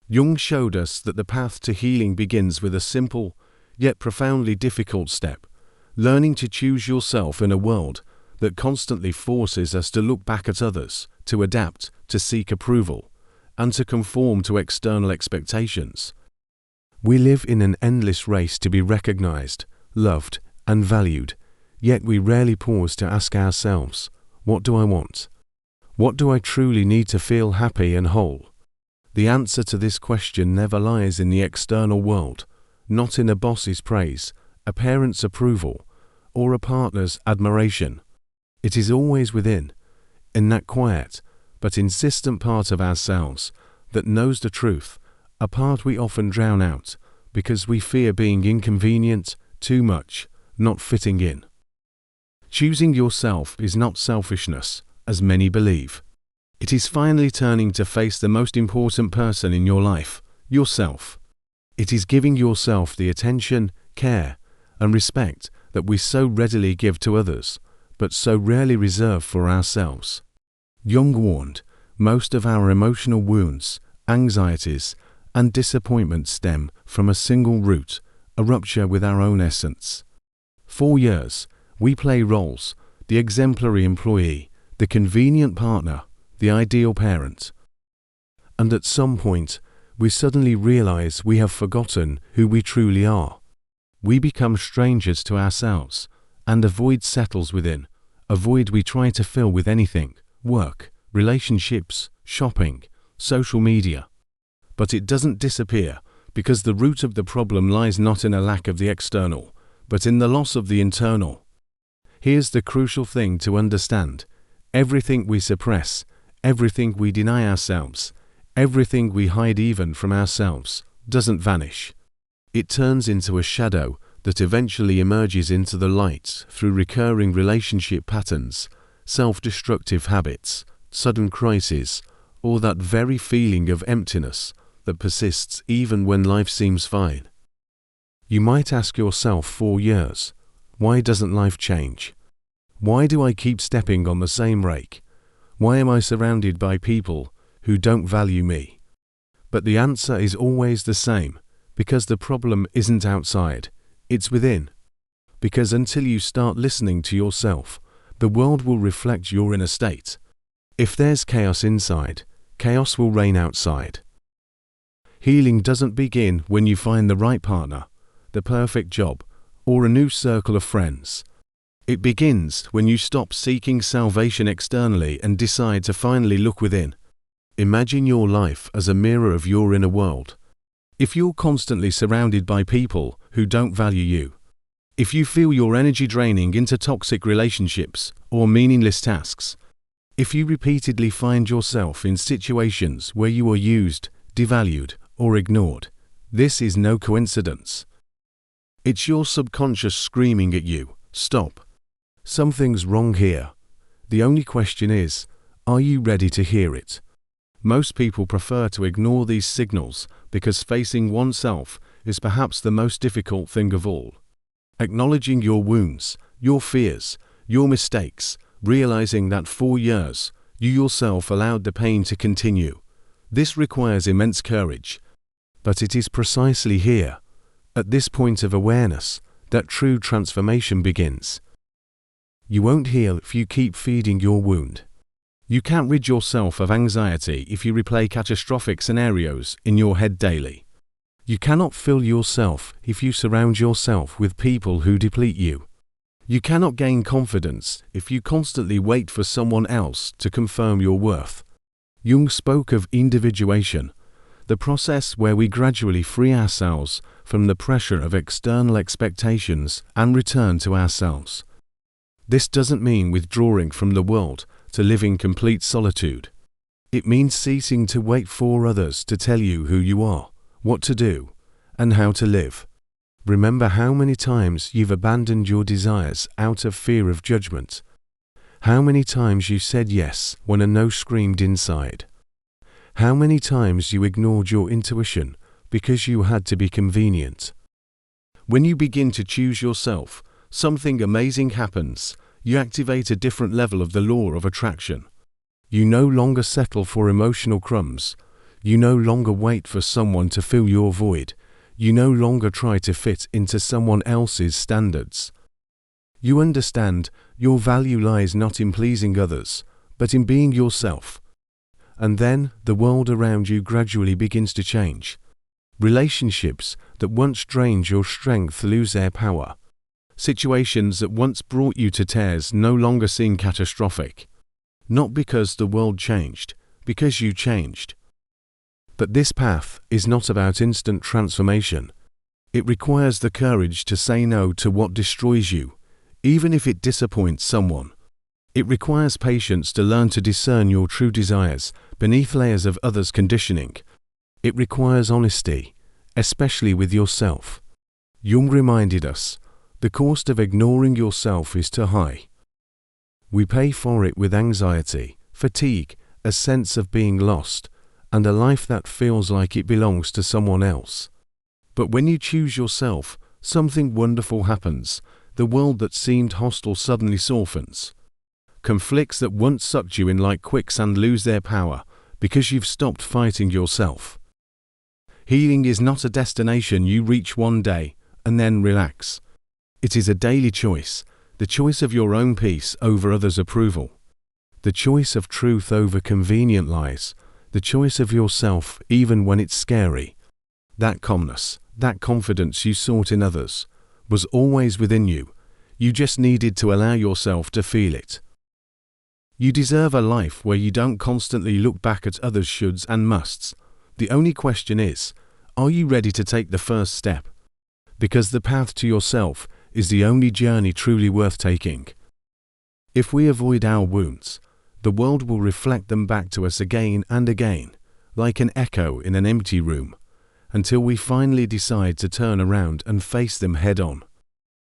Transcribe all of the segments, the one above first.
Jung showed us that the path to healing begins with a simple, yet profoundly difficult step: learning to choose yourself in a world that constantly forces us to look back at others, to adapt, to seek approval, and to conform to external expectations. We live in an endless race to be recognized, loved, and valued, yet we rarely pause to ask ourselves, what do I want? What do I truly need to feel happy and whole? The answer to this question never lies in the external world, not in a boss's praise, a parent's approval, or a partner's admiration. It is always within, in that quiet but insistent part of ourselves that knows the truth, a part we often drown out because we fear being inconvenient, too much, not fitting in. Choosing yourself is not selfishness, as many believe. It is finally turning to face the most important person in your life, yourself. It is giving yourself the attention, care, and respect that we so readily give to others, but so rarely reserve for ourselves. Jung warned, most of our emotional wounds, anxieties, and disappointments stem from a single root, a rupture with our own essence. For years, we play roles: the exemplary employee, the convenient partner, the ideal parent. And at some point, we suddenly realize we have forgotten who we truly are. We become strangers to ourselves, and a void settles within, a void we try to fill with anything: work, relationships, shopping, social media. But it doesn't disappear, because the root of the problem lies not in a lack of the external, but in the loss of the internal. Here's the crucial thing to understand: everything we suppress, everything we deny ourselves, everything we hide even from ourselves, doesn't vanish. It turns into a shadow that eventually emerges into the light through recurring relationship patterns, self-destructive habits, sudden crises, or that very feeling of emptiness that persists even when life seems fine. You might ask yourself for years, why doesn't life change? Why do I keep stepping on the same rake? Why am I surrounded by people who don't value me? But the answer is always the same, because the problem isn't outside, it's within. Because until you start listening to yourself, the world will reflect your inner state. If there's chaos inside, chaos will reign outside. Healing doesn't begin when you find the right partner, the perfect job, or a new circle of friends. It begins when you stop seeking salvation externally and decide to finally look within. Imagine your life as a mirror of your inner world. If you're constantly surrounded by people who don't value you, if you feel your energy draining into toxic relationships or meaningless tasks, if you repeatedly find yourself in situations where you are used, devalued, or ignored, this is no coincidence. It's your subconscious screaming at you, stop. Something's wrong here. The only question is, are you ready to hear it? Most people prefer to ignore these signals because facing oneself is perhaps the most difficult thing of all. Acknowledging your wounds, your fears, your mistakes, realizing that for years you yourself allowed the pain to continue. This requires immense courage. But it is precisely here, at this point of awareness, that true transformation begins. You won't heal if you keep feeding your wound. You can't rid yourself of anxiety if you replay catastrophic scenarios in your head daily. You cannot fill yourself if you surround yourself with people who deplete you. You cannot gain confidence if you constantly wait for someone else to confirm your worth. Jung spoke of individuation, the process where we gradually free ourselves from the pressure of external expectations and return to ourselves. This doesn't mean withdrawing from the world to live in complete solitude. It means ceasing to wait for others to tell you who you are, what to do, and how to live. Remember how many times you've abandoned your desires out of fear of judgment. How many times you said yes when a no screamed inside. How many times you ignored your intuition because you had to be convenient. When you begin to choose yourself, something amazing happens. You activate a different level of the law of attraction. You no longer settle for emotional crumbs. You no longer wait for someone to fill your void. You no longer try to fit into someone else's standards. You understand your value lies not in pleasing others, but in being yourself. And then the world around you gradually begins to change. Relationships that once drained your strength lose their power. Situations that once brought you to tears no longer seem catastrophic. Not because the world changed, because you changed. But this path is not about instant transformation. It requires the courage to say no to what destroys you, even if it disappoints someone. It requires patience to learn to discern your true desires beneath layers of others' conditioning. It requires honesty, especially with yourself. Jung reminded us, the cost of ignoring yourself is too high. We pay for it with anxiety, fatigue, a sense of being lost, and a life that feels like it belongs to someone else. But when you choose yourself, something wonderful happens. The world that seemed hostile suddenly softens. Conflicts that once sucked you in like quicksand lose their power because you've stopped fighting yourself. Healing is not a destination you reach one day and then relax. It is a daily choice, the choice of your own peace over others' approval, the choice of truth over convenient lies, the choice of yourself even when it's scary. That calmness, that confidence you sought in others, was always within you. You just needed to allow yourself to feel it. You deserve a life where you don't constantly look back at others' shoulds and musts. The only question is, are you ready to take the first step? Because the path to yourself is the only journey truly worth taking. If we avoid our wounds, the world will reflect them back to us again and again, like an echo in an empty room, until we finally decide to turn around and face them head on.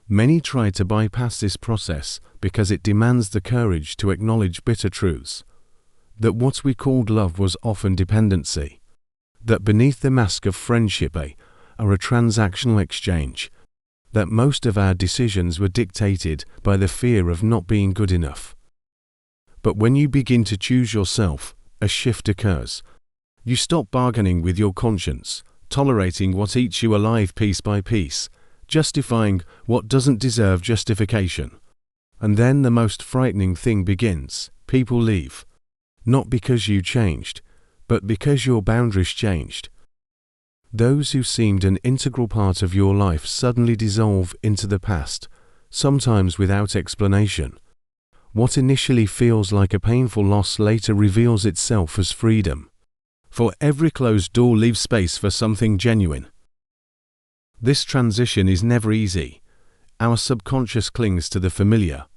Many try to bypass this process because it demands the courage to acknowledge bitter truths. That what we called love was often dependency. That beneath the mask of friendship are a transactional exchange. That most of our decisions were dictated by the fear of not being good enough. But when you begin to choose yourself, a shift occurs. You stop bargaining with your conscience, tolerating what eats you alive piece by piece, justifying what doesn't deserve justification. And then the most frightening thing begins. People leave. Not because you changed, but because your boundaries changed. Those who seemed an integral part of your life suddenly dissolve into the past, sometimes without explanation. What initially feels like a painful loss later reveals itself as freedom. For every closed door leaves space for something genuine. This transition is never easy. Our subconscious clings to the familiar,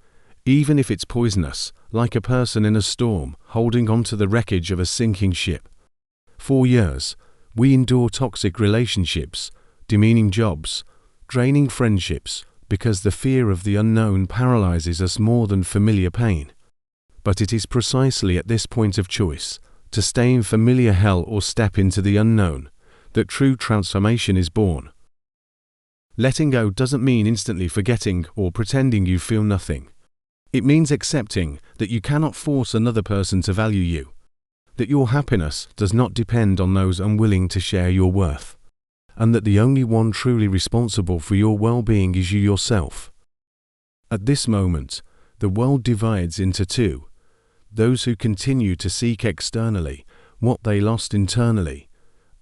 even if it's poisonous, like a person in a storm holding onto the wreckage of a sinking ship. For years, we endure toxic relationships, demeaning jobs, draining friendships, because the fear of the unknown paralyzes us more than familiar pain. But it is precisely at this point of choice, to stay in familiar hell or step into the unknown, that true transformation is born. Letting go doesn't mean instantly forgetting or pretending you feel nothing. It means accepting that you cannot force another person to value you, that your happiness does not depend on those unwilling to share your worth, and that the only one truly responsible for your well-being is you yourself. At this moment, the world divides into two: those who continue to seek externally what they lost internally,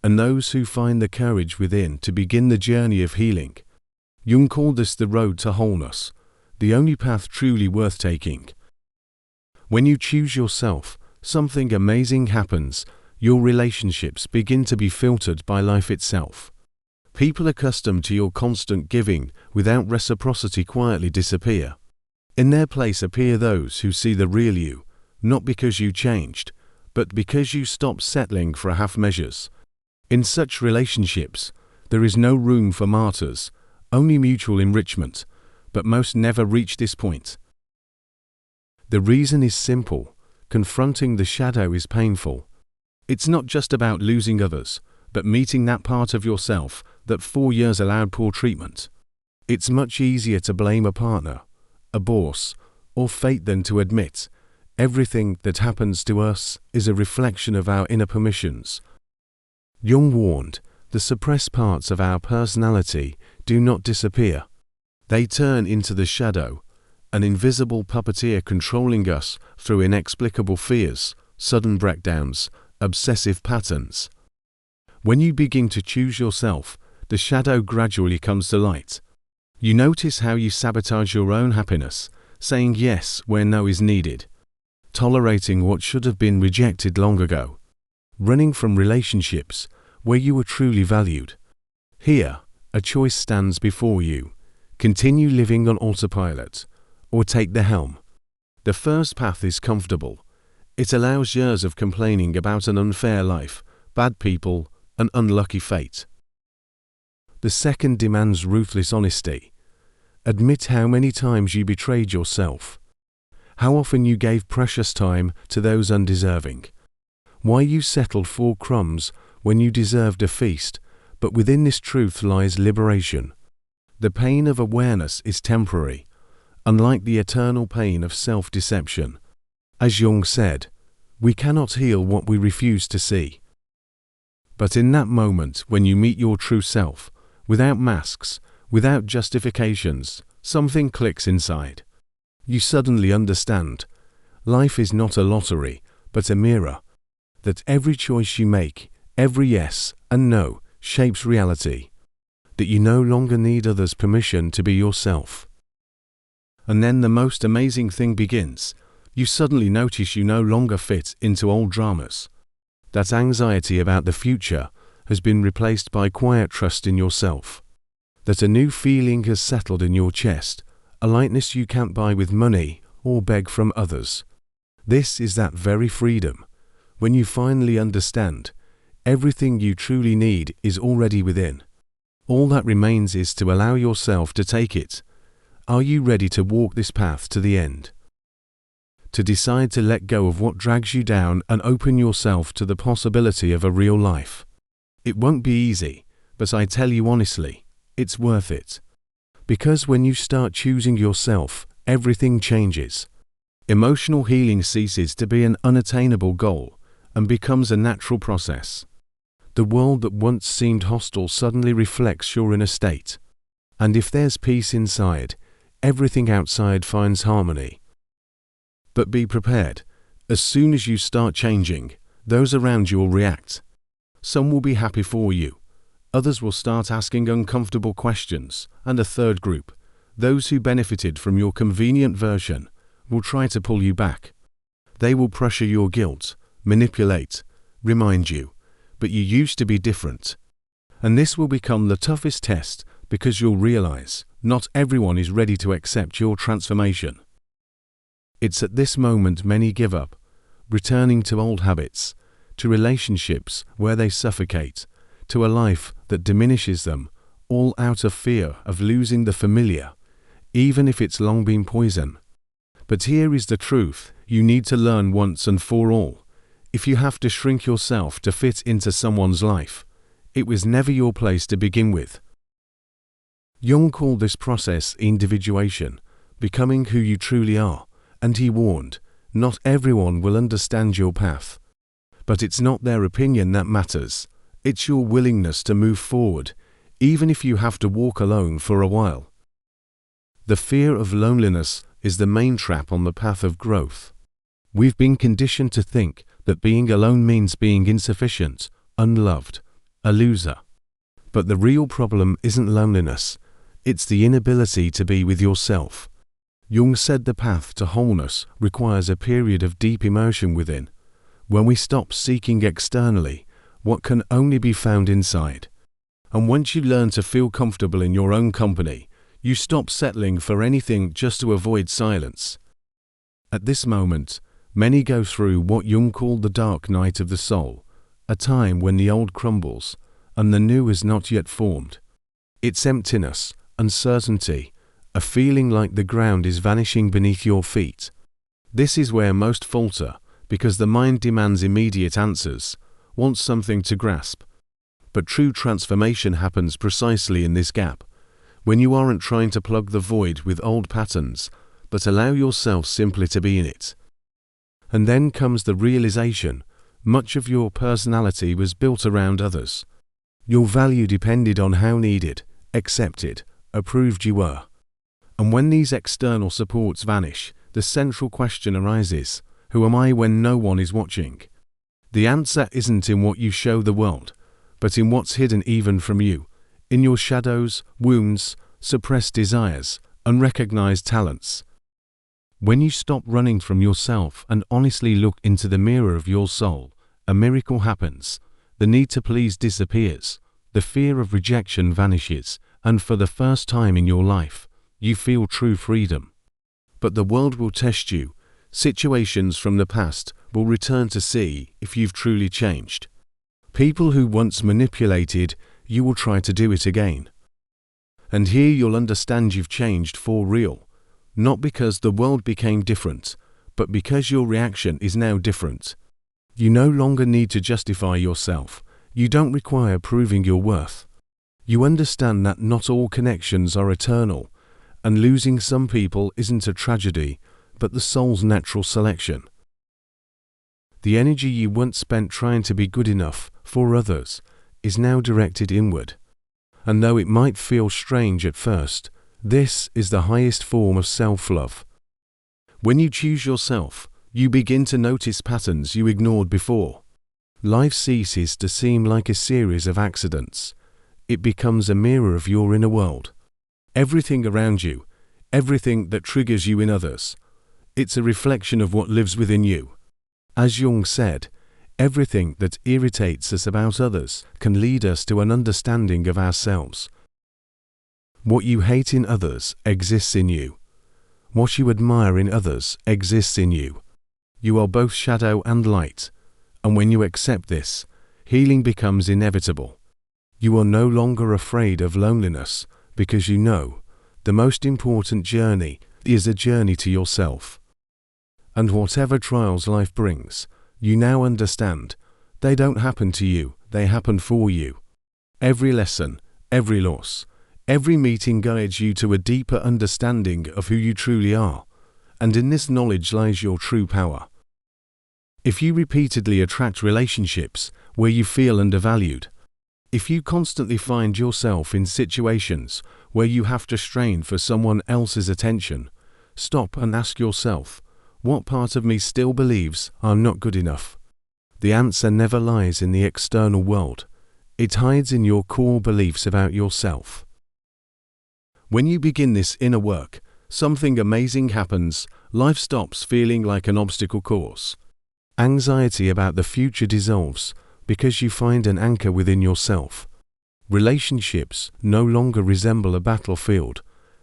and those who find the courage within to begin the journey of healing. Jung called this the road to wholeness, the only path truly worth taking. When you choose yourself, something amazing happens. Your relationships begin to be filtered by life itself. People accustomed to your constant giving without reciprocity quietly disappear. In their place appear those who see the real you, not because you changed, but because you stopped settling for half measures. In such relationships, there is no room for martyrs, only mutual enrichment, but most never reach this point. The reason is simple: confronting the shadow is painful. It's not just about losing others, but meeting that part of yourself that for years allowed poor treatment. It's much easier to blame a partner, a boss, or fate than to admit everything that happens to us is a reflection of our inner permissions. Jung warned, the suppressed parts of our personality do not disappear. They turn into the shadow, an invisible puppeteer controlling us through inexplicable fears, sudden breakdowns, obsessive patterns. When you begin to choose yourself, the shadow gradually comes to light. You notice how you sabotage your own happiness, saying yes where no is needed, tolerating what should have been rejected long ago, running from relationships where you were truly valued. Here, a choice stands before you: continue living on autopilot, or take the helm. The first path is comfortable. It allows years of complaining about an unfair life, bad people, and unlucky fate. The second demands ruthless honesty. Admit how many times you betrayed yourself, how often you gave precious time to those undeserving, why you settled for crumbs when you deserved a feast. But within this truth lies liberation. The pain of awareness is temporary, unlike the eternal pain of self-deception. As Jung said, we cannot heal what we refuse to see. But in that moment when you meet your true self, without masks, without justifications, something clicks inside. You suddenly understand. Life is not a lottery, but a mirror. That every choice you make, every yes and no, shapes reality. That you no longer need others' permission to be yourself. And then the most amazing thing begins. You suddenly notice you no longer fit into old dramas. That anxiety about the future has been replaced by quiet trust in yourself. That a new feeling has settled in your chest, a lightness you can't buy with money or beg from others. This is that very freedom. When you finally understand, everything you truly need is already within. All that remains is to allow yourself to take it. Are you ready to walk this path to the end? To decide to let go of what drags you down and open yourself to the possibility of a real life. It won't be easy, but I tell you honestly, it's worth it. Because when you start choosing yourself, everything changes. Emotional healing ceases to be an unattainable goal and becomes a natural process. The world that once seemed hostile suddenly reflects your inner state. And if there's peace inside, everything outside finds harmony. But be prepared. As soon as you start changing, those around you will react. Some will be happy for you. Others will start asking uncomfortable questions. And a third group, those who benefited from your convenient version, will try to pull you back. They will pressure your guilt, manipulate, remind you, but you used to be different. And this will become the toughest test because you'll realize not everyone is ready to accept your transformation. It's at this moment many give up, returning to old habits, to relationships where they suffocate, to a life that diminishes them, all out of fear of losing the familiar, even if it's long been poison. But here is the truth you need to learn once and for all. If you have to shrink yourself to fit into someone's life, it was never your place to begin with. Jung called this process individuation, becoming who you truly are, and he warned, not everyone will understand your path. But it's not their opinion that matters, it's your willingness to move forward, even if you have to walk alone for a while. The fear of loneliness is the main trap on the path of growth. We've been conditioned to think that being alone means being insufficient, unloved, a loser. But the real problem isn't loneliness, it's the inability to be with yourself. Jung said the path to wholeness requires a period of deep immersion within, when we stop seeking externally what can only be found inside. And once you learn to feel comfortable in your own company, you stop settling for anything just to avoid silence. At this moment, many go through what Jung called the dark night of the soul, a time when the old crumbles and the new is not yet formed. It's emptiness, uncertainty, a feeling like the ground is vanishing beneath your feet. This is where most falter, because the mind demands immediate answers, wants something to grasp. But true transformation happens precisely in this gap, when you aren't trying to plug the void with old patterns, but allow yourself simply to be in it. And then comes the realization, Much of your personality was built around others. Your value depended on how needed, accepted, approved you were. And when these external supports vanish, the central question arises: who am I when no one is watching? The answer isn't in what you show the world, but in what's hidden even from you, in your shadows, wounds, suppressed desires, unrecognized talents. When you stop running from yourself and honestly look into the mirror of your soul, a miracle happens. The need to please disappears, the fear of rejection vanishes, and for the first time in your life, you feel true freedom. But the world will test you. Situations from the past will return to see if you've truly changed. People who once manipulated you will try to do it again. And here you'll understand you've changed for real, not because the world became different, but because your reaction is now different. You no longer need to justify yourself. You don't require proving your worth. You understand that not all connections are eternal, and losing some people isn't a tragedy, but the soul's natural selection. The energy you once spent trying to be good enough for others is now directed inward. And though it might feel strange at first, this is the highest form of self-love. When you choose yourself, you begin to notice patterns you ignored before. Life ceases to seem like a series of accidents. It becomes a mirror of your inner world. Everything around you, everything that triggers you in others, it's a reflection of what lives within you. As Jung said, everything that irritates us about others can lead us to an understanding of ourselves. What you hate in others exists in you. What you admire in others exists in you. You are both shadow and light, and when you accept this, healing becomes inevitable. You are no longer afraid of loneliness because you know the most important journey is a journey to yourself. And whatever trials life brings, you now understand, they don't happen to you, they happen for you. Every lesson, every loss, every meeting guides you to a deeper understanding of who you truly are, and in this knowledge lies your true power. If you repeatedly attract relationships where you feel undervalued, if you constantly find yourself in situations where you have to strain for someone else's attention, stop and ask yourself, what part of me still believes I'm not good enough? The answer never lies in the external world. It hides in your core beliefs about yourself. When you begin this inner work, something amazing happens. Life stops feeling like an obstacle course. Anxiety about the future dissolves because you find an anchor within yourself. Relationships no longer resemble a battlefield.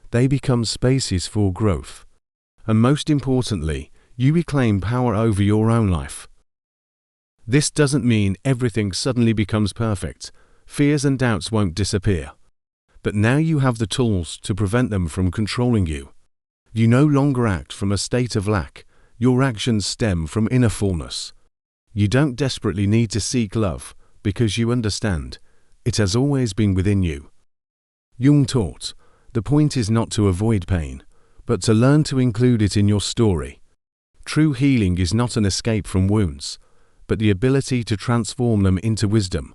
They become spaces for growth. And most importantly, you reclaim power over your own life. This doesn't mean everything suddenly becomes perfect. Fears and doubts won't disappear. But now you have the tools to prevent them from controlling you. You no longer act from a state of lack. Your actions stem from inner fullness. You don't desperately need to seek love because you understand it has always been within you. Jung taught, the point is not to avoid pain, but to learn to include it in your story. True healing is not an escape from wounds, but the ability to transform them into wisdom.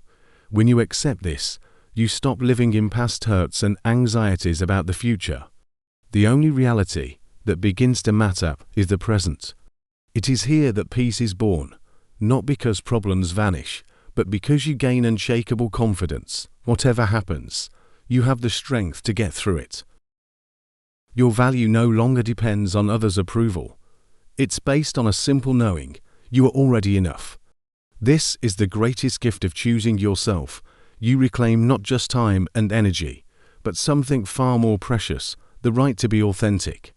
When you accept this, you stop living in past hurts and anxieties about the future. The only reality that begins to matter is the present. It is here that peace is born, not because problems vanish, but because you gain unshakable confidence. Whatever happens, you have the strength to get through it. Your value no longer depends on others' approval. It's based on a simple knowing, you are already enough. This is the greatest gift of choosing yourself. You reclaim not just time and energy, but something far more precious, the right to be authentic.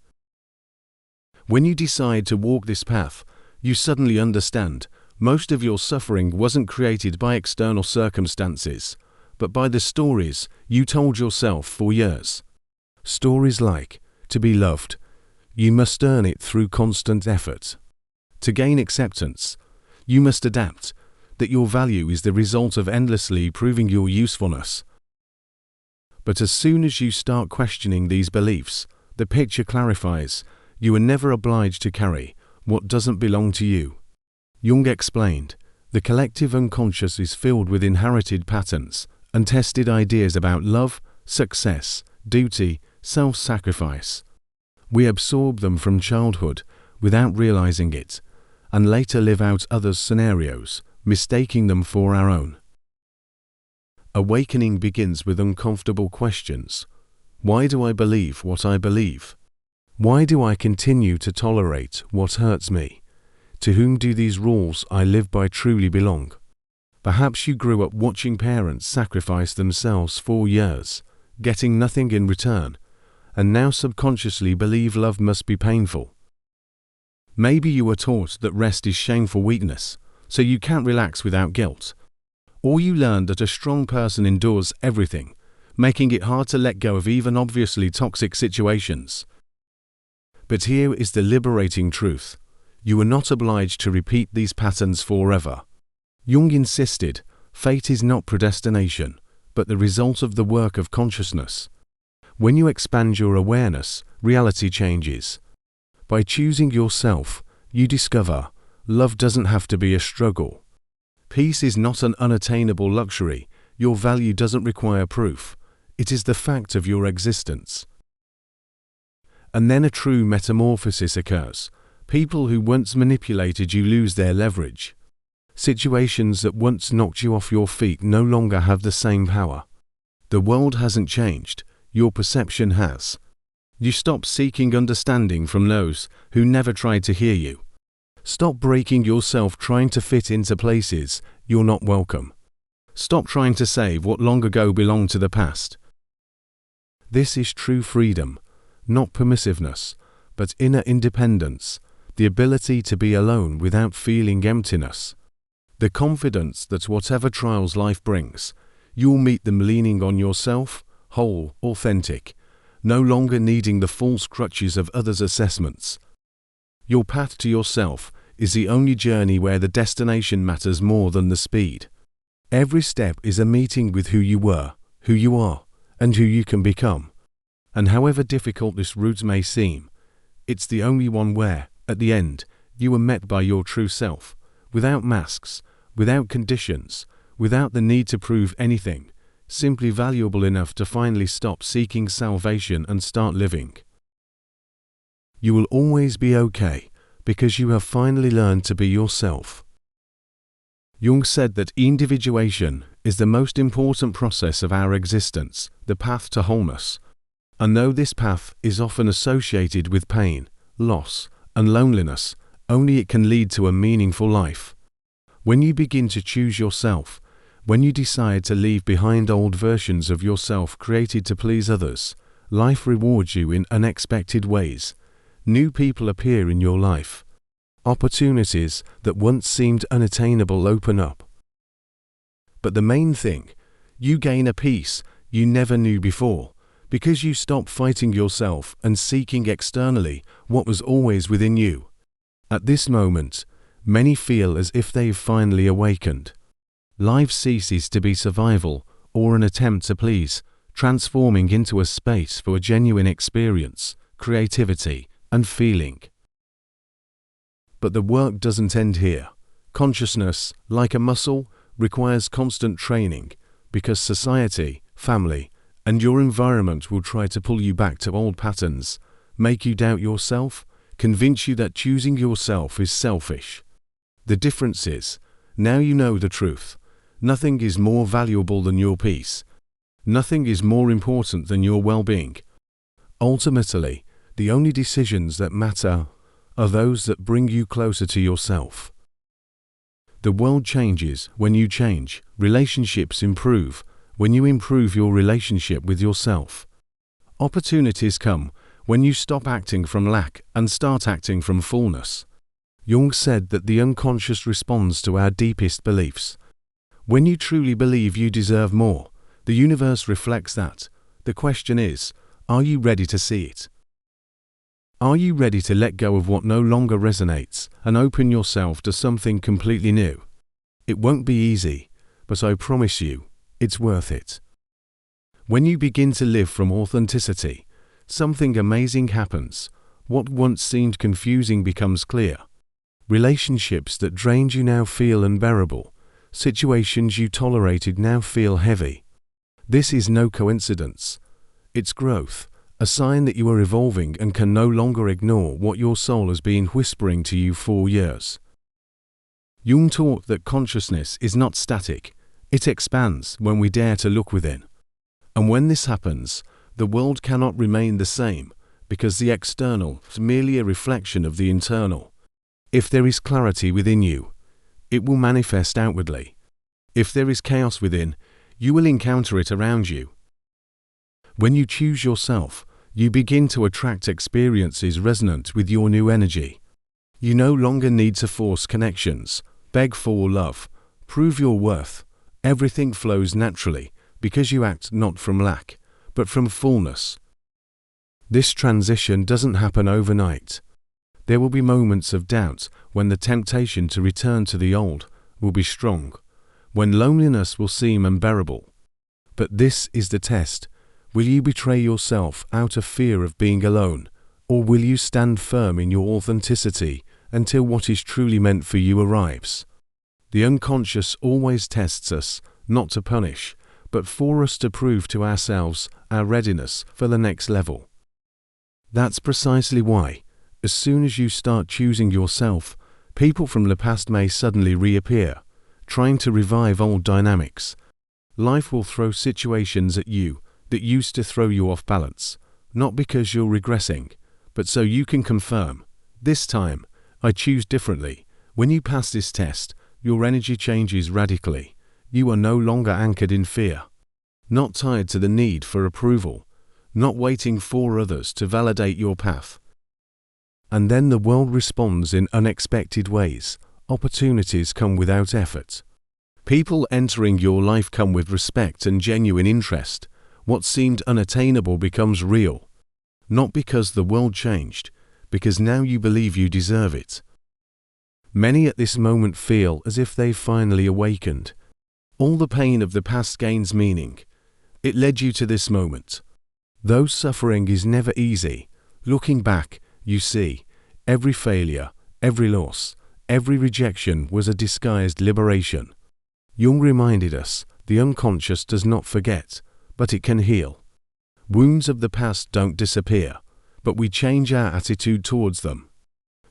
When you decide to walk this path, you suddenly understand most of your suffering wasn't created by external circumstances, but by the stories you told yourself for years. Stories like, to be loved, you must earn it through constant effort. To gain acceptance, you must adapt, that your value is the result of endlessly proving your usefulness. But as soon as you start questioning these beliefs, the picture clarifies. You are never obliged to carry what doesn't belong to you. Jung explained, The collective unconscious is filled with inherited patterns, untested ideas about love, success, duty, self-sacrifice. We absorb them from childhood without realizing it, and later live out others' scenarios, mistaking them for our own. Awakening begins with uncomfortable questions. Why do I believe what I believe? Why do I continue to tolerate what hurts me? To whom do these rules I live by truly belong? Perhaps you grew up watching parents sacrifice themselves for years, getting nothing in return, and now subconsciously believe love must be painful. Maybe you were taught that rest is shameful weakness, so you can't relax without guilt. Or you learned that a strong person endures everything, making it hard to let go of even obviously toxic situations. But here is the liberating truth. You are not obliged to repeat these patterns forever. Jung insisted, fate is not predestination, but the result of the work of consciousness. When you expand your awareness, reality changes. By choosing yourself, you discover love doesn't have to be a struggle. Peace is not an unattainable luxury. Your value doesn't require proof. It is the fact of your existence. And then a true metamorphosis occurs. People who once manipulated you lose their leverage. Situations that once knocked you off your feet no longer have the same power. The world hasn't changed, your perception has. You stop seeking understanding from those who never tried to hear you. Stop breaking yourself trying to fit into places you're not welcome. Stop trying to save what long ago belonged to the past. This is true freedom, not permissiveness, but inner independence, the ability to be alone without feeling emptiness. The confidence that whatever trials life brings, you'll meet them leaning on yourself, whole, authentic, no longer needing the false crutches of others' assessments. Your path to yourself is the only journey where the destination matters more than the speed. Every step is a meeting with who you were, who you are, and who you can become. And however difficult this route may seem, it's the only one where, at the end, you are met by your true self, without masks, without conditions, without the need to prove anything, simply valuable enough to finally stop seeking salvation and start living. You will always be okay, because you have finally learned to be yourself. Jung said that individuation is the most important process of our existence, the path to wholeness. And though this path is often associated with pain, loss, and loneliness, only it can lead to a meaningful life. When you begin to choose yourself, when you decide to leave behind old versions of yourself created to please others, life rewards you in unexpected ways. New people appear in your life. Opportunities that once seemed unattainable open up. But the main thing, you gain a peace you never knew before, because you stop fighting yourself and seeking externally what was always within you. At this moment, many feel as if they've finally awakened. Life ceases to be survival or an attempt to please, transforming into a space for a genuine experience, creativity, and feeling. But the work doesn't end here. Consciousness, like a muscle, requires constant training, because society, family, and your environment will try to pull you back to old patterns, make you doubt yourself, convince you that choosing yourself is selfish. The difference is, now you know the truth. Nothing is more valuable than your peace. Nothing is more important than your well-being. Ultimately, the only decisions that matter are those that bring you closer to yourself. The world changes when you change. Relationships improve when you improve your relationship with yourself. Opportunities come when you stop acting from lack and start acting from fullness. Jung said that the unconscious responds to our deepest beliefs. When you truly believe you deserve more, the universe reflects that. The question is, are you ready to see it? Are you ready to let go of what no longer resonates and open yourself to something completely new? It won't be easy, but I promise you, it's worth it. When you begin to live from authenticity, something amazing happens. What once seemed confusing becomes clear. Relationships that drained you now feel unbearable. Situations you tolerated now feel heavy. This is no coincidence. It's growth, a sign that you are evolving and can no longer ignore what your soul has been whispering to you for years. Jung taught that consciousness is not static. It expands when we dare to look within. And when this happens, the world cannot remain the same, because the external is merely a reflection of the internal. If there is clarity within you, it will manifest outwardly. If there is chaos within, you will encounter it around you. When you choose yourself, you begin to attract experiences resonant with your new energy. You no longer need to force connections, beg for love, prove your worth. Everything flows naturally, because you act not from lack, but from fullness. This transition doesn't happen overnight. There will be moments of doubt when the temptation to return to the old will be strong, when loneliness will seem unbearable. But this is the test. Will you betray yourself out of fear of being alone, or will you stand firm in your authenticity until what is truly meant for you arrives? The unconscious always tests us, not to punish, but for us to prove to ourselves our readiness for the next level. That's precisely why, as soon as you start choosing yourself, people from the past may suddenly reappear, trying to revive old dynamics. Life will throw situations at you that used to throw you off balance, not because you're regressing, but so you can confirm, this time, I choose differently. When you pass this test, your energy changes radically. You are no longer anchored in fear, not tied to the need for approval, not waiting for others to validate your path. And then the world responds in unexpected ways. Opportunities come without effort. People entering your life come with respect and genuine interest. What seemed unattainable becomes real. Not because the world changed, because now you believe you deserve it. Many at this moment feel as if they've finally awakened. All the pain of the past gains meaning. It led you to this moment. Though suffering is never easy, looking back, you see, every failure, every loss, every rejection was a disguised liberation. Jung reminded us, the unconscious does not forget, but it can heal. Wounds of the past don't disappear, but we change our attitude towards them.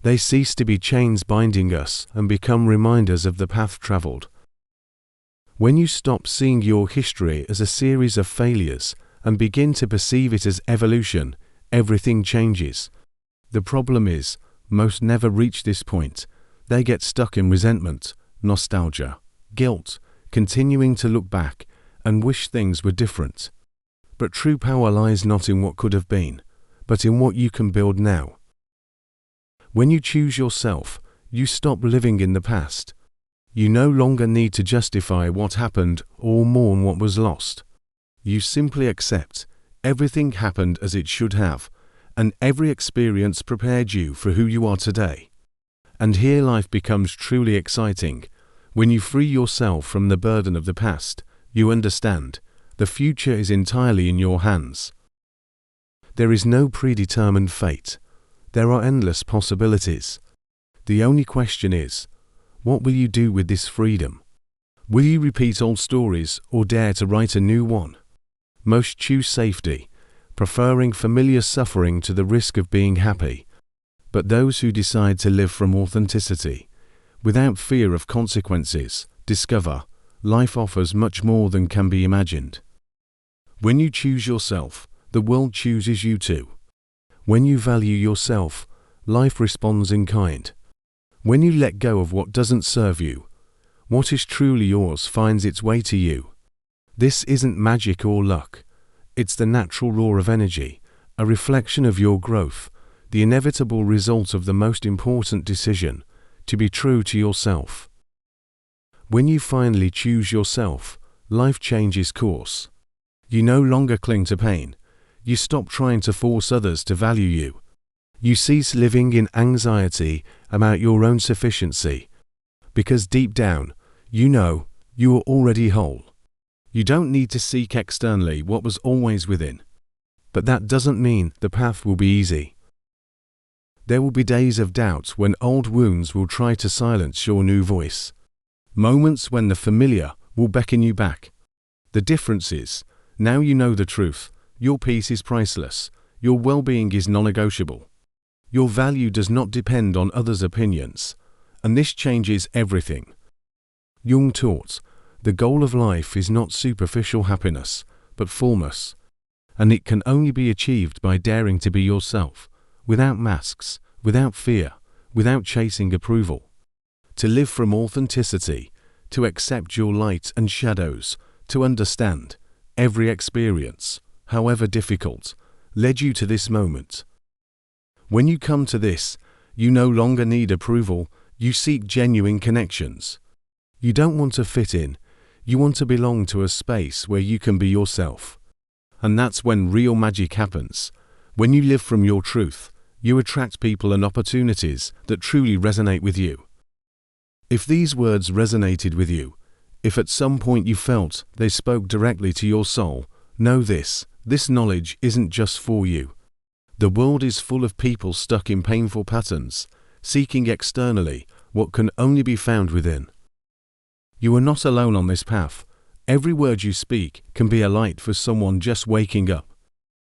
They cease to be chains binding us and become reminders of the path traveled. When you stop seeing your history as a series of failures and begin to perceive it as evolution, everything changes. The problem is, most never reach this point. They get stuck in resentment, nostalgia, guilt, continuing to look back and wish things were different. But true power lies not in what could have been, but in what you can build now. When you choose yourself, you stop living in the past. You no longer need to justify what happened or mourn what was lost. You simply accept everything happened as it should have, and every experience prepared you for who you are today. And here life becomes truly exciting. When you free yourself from the burden of the past, you understand, the future is entirely in your hands. There is no predetermined fate. There are endless possibilities. The only question is, what will you do with this freedom? Will you repeat old stories or dare to write a new one? Most choose safety, preferring familiar suffering to the risk of being happy. But those who decide to live from authenticity, without fear of consequences, discover life offers much more than can be imagined. When you choose yourself, the world chooses you too. When you value yourself, life responds in kind. When you let go of what doesn't serve you, what is truly yours finds its way to you. This isn't magic or luck. It's the natural law of energy, a reflection of your growth, the inevitable result of the most important decision, to be true to yourself. When you finally choose yourself, life changes course. You no longer cling to pain. You stop trying to force others to value you. You cease living in anxiety about your own sufficiency, because deep down, you know you are already whole. You don't need to seek externally what was always within. But that doesn't mean the path will be easy. There will be days of doubt when old wounds will try to silence your new voice. Moments when the familiar will beckon you back. The difference is, now you know the truth, your peace is priceless, your well-being is non-negotiable. Your value does not depend on others' opinions, and this changes everything. Jung taught, the goal of life is not superficial happiness, but fullness, and it can only be achieved by daring to be yourself, without masks, without fear, without chasing approval. To live from authenticity, to accept your light and shadows, to understand every experience, however difficult, led you to this moment. When you come to this, you no longer need approval, you seek genuine connections. You don't want to fit in, you want to belong to a space where you can be yourself. And that's when real magic happens. When you live from your truth, you attract people and opportunities that truly resonate with you. If these words resonated with you, if at some point you felt they spoke directly to your soul, know this knowledge isn't just for you. The world is full of people stuck in painful patterns, seeking externally what can only be found within. You are not alone on this path. Every word you speak can be a light for someone just waking up.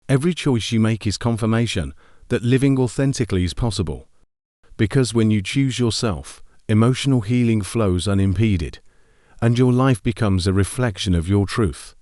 Every choice you make is confirmation that living authentically is possible. Because when you choose yourself, emotional healing flows unimpeded, and your life becomes a reflection of your truth.